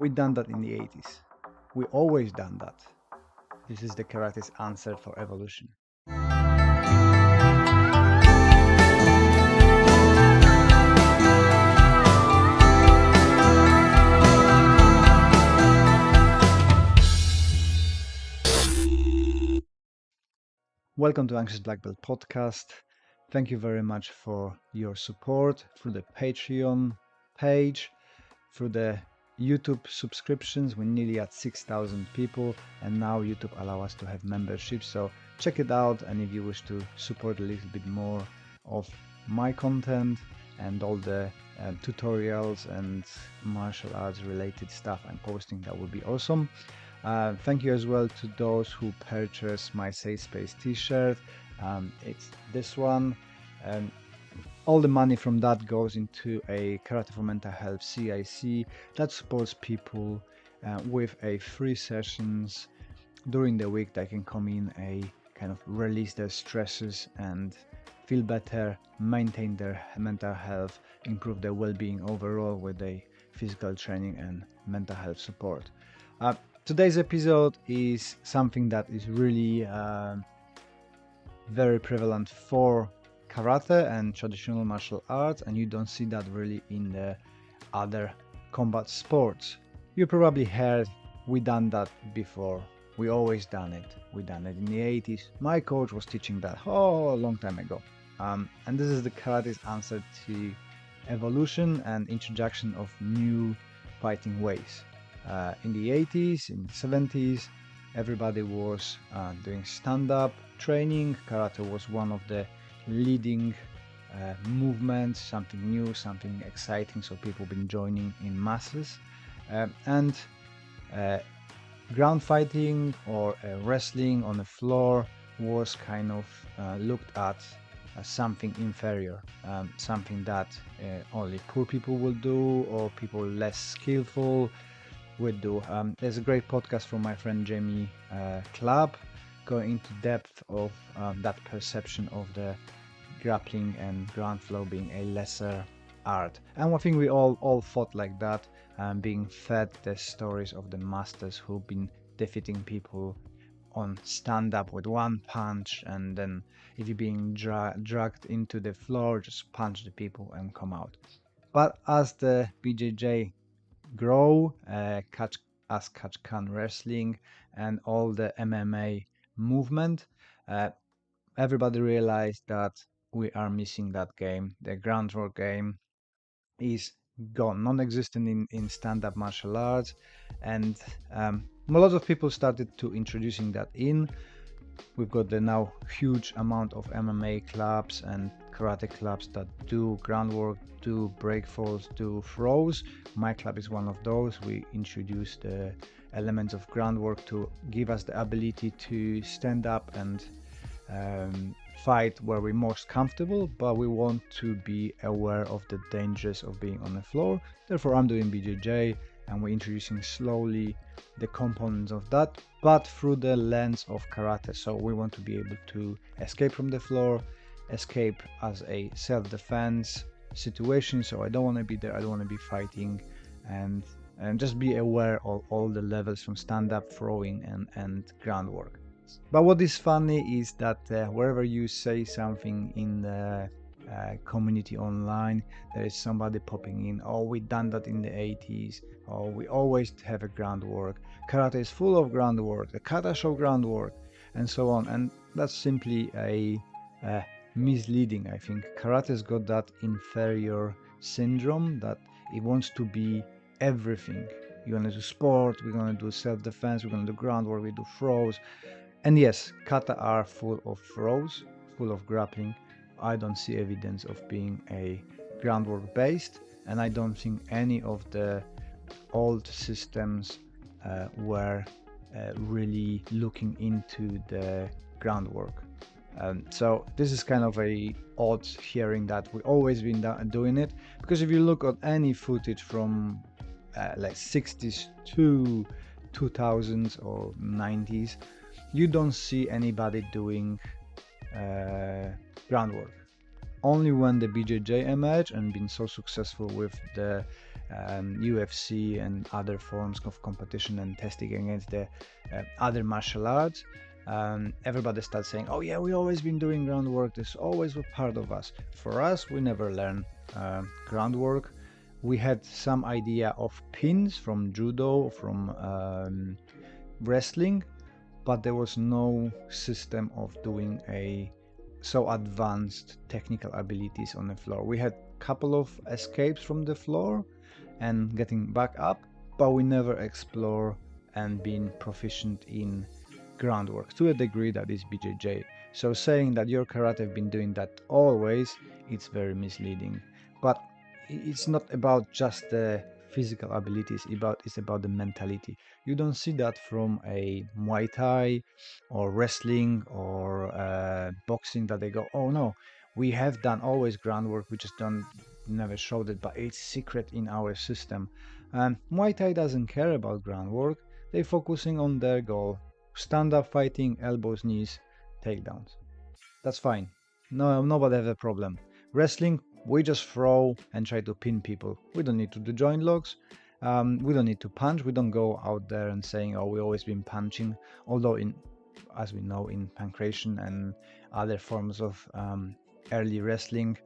We done that in the 80s. We always done that. This is the karate's answer for evolution. Welcome to Anxious Black Belt podcast. Thank you very much for your support through the Patreon page, through the YouTube subscriptions. We're nearly at 6,000 people, and now YouTube allows us to have memberships. So check it out, and if you wish to support a little bit more of my content and all the tutorials and martial arts related stuff I'm posting, that would be awesome. Thank you as well to those who purchase my Safe Space t-shirt. It's this one, and all the money from that goes into a Karate for Mental Health CIC that supports people with a free sessions during the week that can come in, a kind of release their stresses and feel better, maintain their mental health, improve their well-being overall with a physical training and mental health support. Today's episode is something that is really very prevalent for karate and traditional martial arts, and you don't see that really in the other combat sports. You probably heard, we done that before. We always done it. We done it in the 80s. My coach was teaching that a long time ago. And this is the karate's answer to evolution and introduction of new fighting ways. In the 80s, in the 70s, everybody was doing stand-up training. Karate was one of the leading movements, something new, something exciting, so people been joining in masses. And ground fighting or wrestling on the floor was kind of looked at as something inferior, something that only poor people will do, or people less skillful would do. There's a great podcast from my friend Jamie Club going into depth of that perception of the grappling and ground flow being a lesser art. And I think we all fought like that, being fed the stories of the masters who've been defeating people on stand-up with one punch, and then if you're being dragged into the floor, just punch the people and come out. But as the BJJ grow, catch can wrestling and all the MMA movement, everybody realized that we are missing that game. The groundwork game is gone, non-existent in stand-up martial arts, and a lot of people started to introducing that in. We've got the now huge amount of MMA clubs and karate clubs that do groundwork, do breakfalls, do throws. My club is one of those. We introduced the elements of groundwork to give us the ability to stand up and fight where we're most comfortable, but we want to be aware of the dangers of being on the floor. Therefore, I'm doing BJJ, and we're introducing slowly the components of that, but through the lens of karate. So we want to be able to escape from the floor, escape as a self-defense situation. So I don't want to be there, I don't want to be fighting, and just be aware of all the levels from stand-up, throwing, and groundwork. But what is funny is that wherever you say something in the community online, there is somebody popping in, oh, we done that in the 80s, or we always have a groundwork, karate is full of groundwork, the kata show groundwork, and so on. And that's simply a misleading. I think karate's got that inferior syndrome that it wants to be everything. You're gonna do sport, we're gonna do self-defense, we're gonna do groundwork, we do throws. And yes, kata are full of throws, full of grappling. I don't see evidence of being a groundwork based, and I don't think any of the old systems were really looking into the groundwork. So this is kind of a odd hearing that we've always been doing it, because if you look at any footage from like 60s to 2000s or 90s, you don't see anybody doing groundwork. Only when the BJJ emerged and been so successful with the UFC and other forms of competition and testing against the other martial arts, everybody starts saying, oh yeah, we always been doing groundwork, this always was part of us. For us, we never learned groundwork. We had some idea of pins from judo, from wrestling, but there was no system of doing a so advanced technical abilities on the floor. We had a couple of escapes from the floor and getting back up, but we never explore and being proficient in groundwork to a degree that is BJJ. So saying that your karate have been doing that always, it's very misleading. But it's not about just the physical abilities, it's about the mentality. You don't see that from a Muay Thai or wrestling or boxing that they go, oh no, we have done always groundwork, we just don't never showed it, but it's secret in our system. Muay Thai doesn't care about groundwork. They're focusing on their goal: stand up fighting, elbows, knees, takedowns. That's fine. No, nobody have a problem. Wrestling, we just throw and try to pin people. We don't need to do joint locks. We don't need to punch. We don't go out there and saying, "Oh, we always been punching." Although, as we know, in pancration and other forms of early wrestling,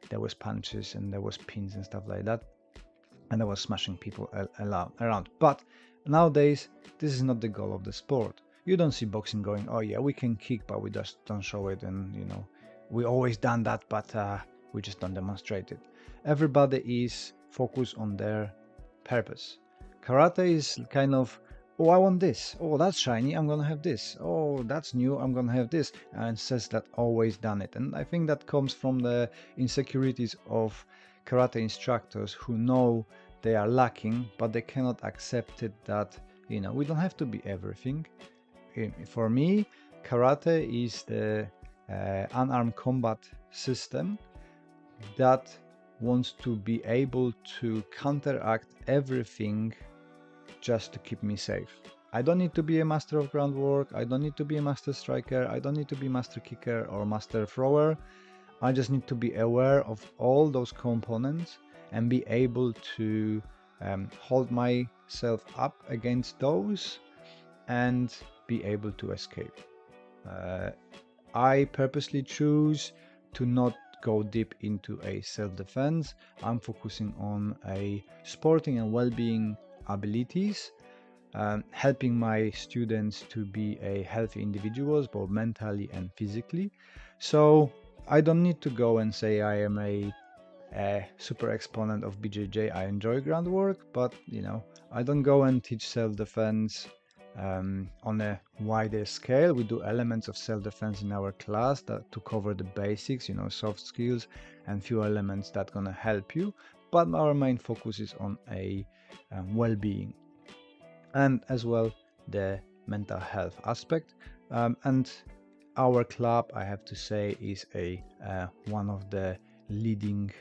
there was punches and there was pins and stuff like that, and I was smashing people around. But nowadays, this is not the goal of the sport. You don't see boxing going, oh yeah, we can kick, but we just don't show it, and we always done that, but we just don't demonstrate it. Everybody is focused on their purpose. Karate is kind of, oh, I want this. Oh, that's shiny. I'm gonna have this. Oh, that's new. I'm gonna have this. And says that always done it. And I think that comes from the insecurities of karate instructors who know they are lacking, but they cannot accept it that we don't have to be everything. For me, karate is the unarmed combat system that wants to be able to counteract everything just to keep me safe. I don't need to be a master of groundwork. I don't need to be a master striker. I don't need to be master kicker or master thrower. I just need to be aware of all those components and be able to hold myself up against those and be able to escape. I purposely choose to not go deep into a self-defense. I'm focusing on a sporting and well-being abilities, helping my students to be a healthy individuals, both mentally and physically. So I don't need to go and say I am a super exponent of BJJ. I enjoy groundwork, but I don't go and teach self-defense on a wider scale. We do elements of self-defense in our class to cover the basics, soft skills and few elements that gonna help you. But our main focus is on a well-being and as well the mental health aspect. And our club, I have to say, is one of the leading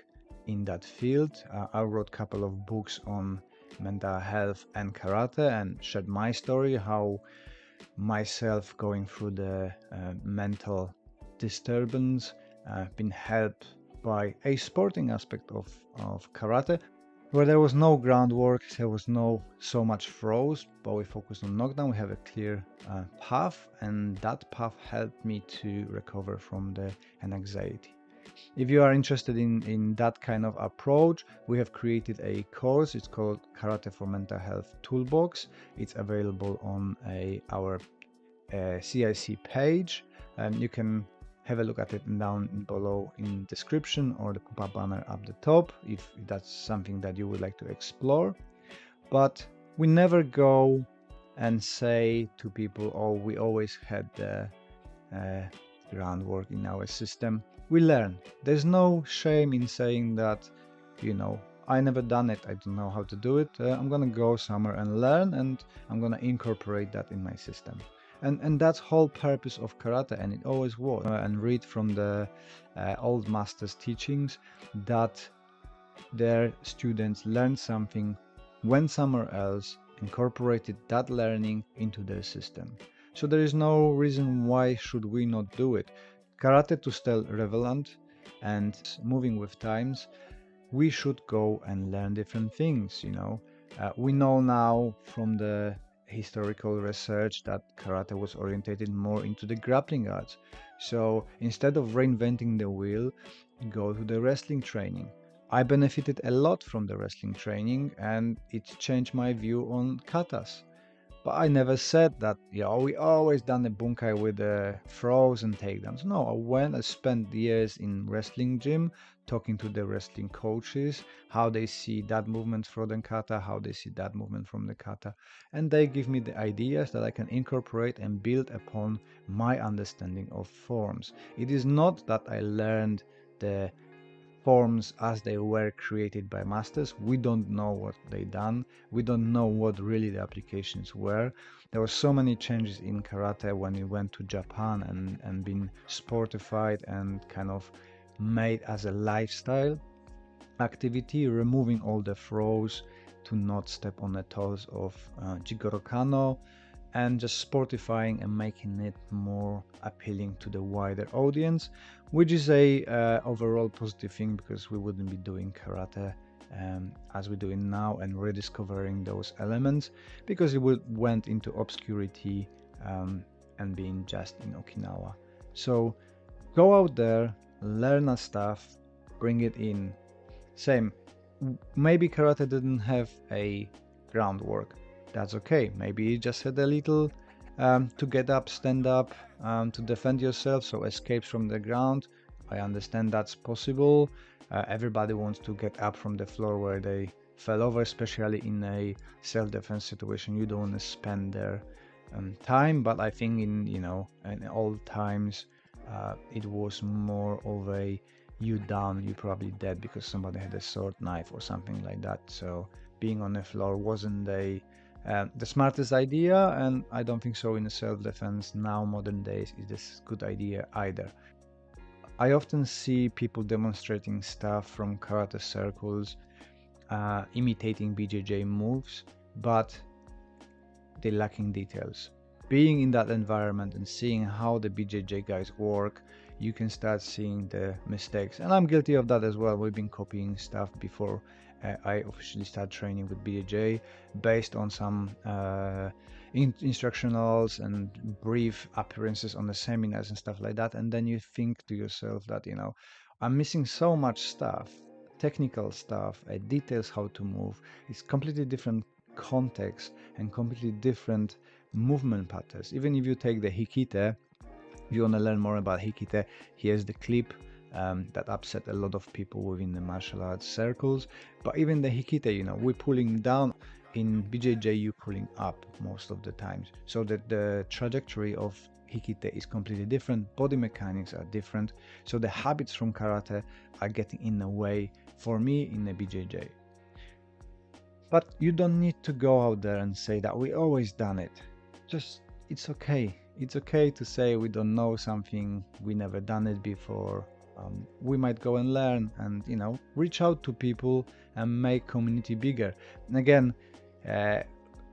in that field. I wrote a couple of books on mental health and karate and shared my story, how myself going through the mental disturbance been helped by a sporting aspect of karate, where there was no groundwork, there was no so much throws, but we focused on knockdown. We have a clear path, and that path helped me to recover from the anxiety. If you are interested in that kind of approach, we have created a course. It's called Karate for Mental Health Toolbox. It's available on our CIC page, and you can have a look at it down below in description or the pop-up banner up the top if that's something that you would like to explore. But we never go and say to people, oh, we always had the groundwork in our system. We learn. There's no shame in saying that, I never done it, I don't know how to do it. I'm gonna go somewhere and learn, and I'm gonna incorporate that in my system. And that's whole purpose of karate, and it always was. And read from the old masters' teachings that their students learned something, went somewhere else, incorporated that learning into their system. So there is no reason why should we not do it. Karate to stay relevant and moving with times, we should go and learn different things, we know now from the historical research that karate was orientated more into the grappling arts. So instead of reinventing the wheel, go to the wrestling training. I benefited a lot from the wrestling training and it changed my view on katas. But I never said that, we always done the bunkai with the throws and takedowns. No, I went, I spent years in wrestling gym talking to the wrestling coaches, how they see that movement from the kata, how they see that movement from the kata. And they give me the ideas that I can incorporate and build upon my understanding of forms. It is not that I learned the forms as they were created by masters. We don't know what they done. We don't know what really the applications were. There were so many changes in karate when it went to Japan and been sportified and kind of made as a lifestyle activity, removing all the throws to not step on the toes of Jigoro Kano, and just sportifying and making it more appealing to the wider audience, which is a overall positive thing because we wouldn't be doing karate as we're doing now and rediscovering those elements because it would went into obscurity and being just in Okinawa. So go out there, learn a stuff, bring it in. Same. Maybe karate didn't have a groundwork. That's okay. Maybe you just had a little to get up, stand up, to defend yourself, so escapes from the ground. I understand that's possible. Everybody wants to get up from the floor where they fell over, especially in a self-defense situation. You don't want to spend their time, but I think in old times, it was more of a you down, you probably dead because somebody had a sword knife or something like that. So being on the floor wasn't the smartest idea, and I don't think so in self-defense now modern days is this good idea either. I often see people demonstrating stuff from karate circles, imitating BJJ moves, but they're lacking details. Being in that environment and seeing how the BJJ guys work, you can start seeing the mistakes. And I'm guilty of that as well. We've been copying stuff before I officially start training with BJJ based on some instructionals and brief appearances on the seminars and stuff like that. And then you think to yourself that, I'm missing so much stuff, technical stuff, details how to move. It's completely different context and completely different movement patterns. Even if you take the Hikite, if you want to learn more about Hikite, here's the clip that upset a lot of people within the martial arts circles. But even the Hikite, we're pulling down. In BJJ, you're pulling up most of the times. So that the trajectory of Hikite is completely different. Body mechanics are different. So the habits from karate are getting in the way for me in the BJJ. But you don't need to go out there and say that we always done it. Just, it's okay. It's okay to say we don't know something, we never done it before. We might go and learn and, reach out to people and make community bigger. And again,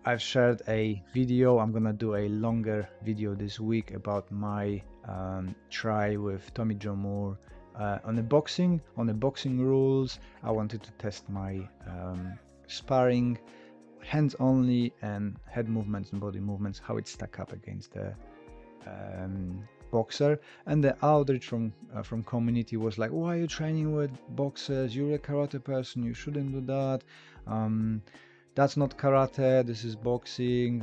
I've shared a video. I'm gonna do a longer video this week about my try with Tommy John Moore on the boxing rules. I wanted to test my sparring, hands only, and head movements and body movements, how it stack up against the boxer. And the outreach from community was like, why are you training with boxers? You're a karate person, you shouldn't do that. That's not karate, this is boxing.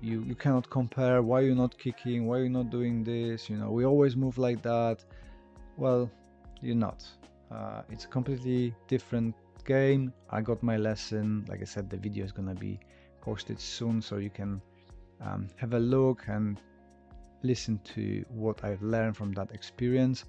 You cannot compare. Why are you not kicking? Why are you not doing this? We always move like that. Well, you're not. It's a completely different game. I got my lesson. Like I said, the video is gonna be posted soon, so you can have a look and listen to what I've learned from that experience.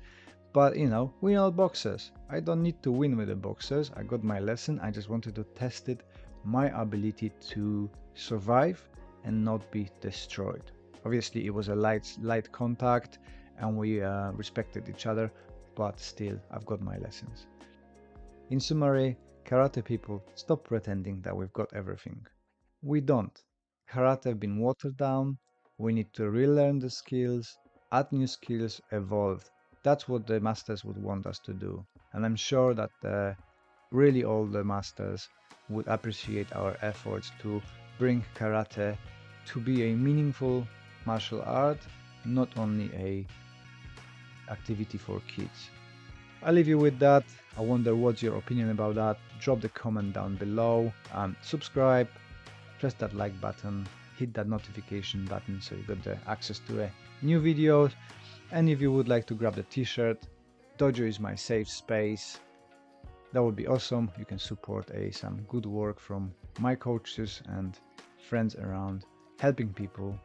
But we're not boxers. I don't need to win with the boxers. I got my lesson. I just wanted to test it, my ability to survive and not be destroyed. Obviously, it was a light contact, and we respected each other. But still, I've got my lessons. In summary, karate people, stop pretending that we've got everything. We don't. Karate have been watered down. We need to relearn the skills, add new skills, evolve. That's what the masters would want us to do. And I'm sure that really all the masters would appreciate our efforts to bring karate to be a meaningful martial art, not only a activity for kids. I'll leave you with that. I wonder what's your opinion about that. Drop the comment down below. Subscribe, press that like button, hit that notification button so you got the access to new videos. And if you would like to grab the t-shirt, Dojo is my safe space. That would be awesome. You can support some good work from my coaches and friends around helping people